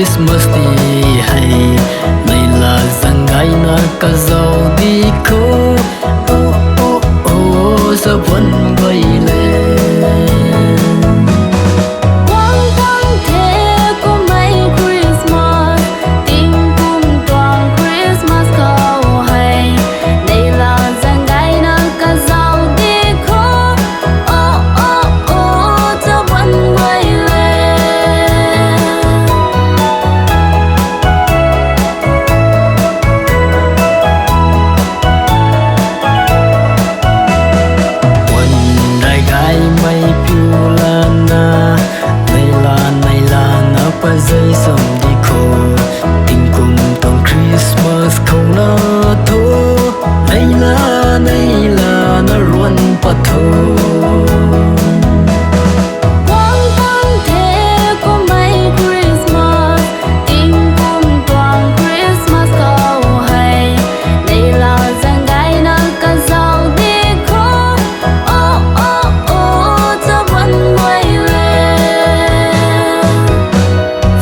Christmas đi hay này là rằng ngày na cả giàu đi khô giờ vẫn quay lên. Quang đăng thế có mấy Christmas tình cùng toàn Christmas cầu hay đây là rằng ngày na cả giàu đi khô giờ vẫn quay lên. Gai mai piu la na này là na pa dây sầm đi khô tình cùng tông Christmas không na thô này là na ruan pa thô. Quang đăng thế có mấy Christmas tình cùng toàn Christmas cầu hay đây là rằng ngày na cả giàu đi khô giờ vẫn quay lên.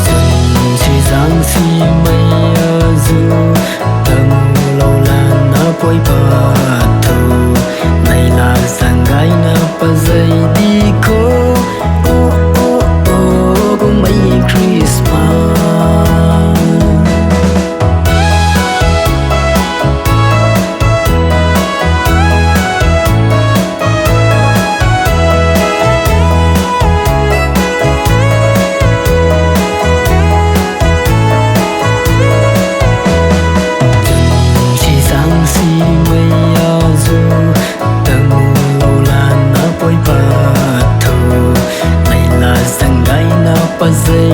Xuân chỉ giáng si mây du tầm lâu là na bôi bờ thô này là rằng gái na pa dây đi khô có mấy Christmas. Chỉ giáng si mây du tầm lâu là na bôi bờ thô này là rằng gái na pa dây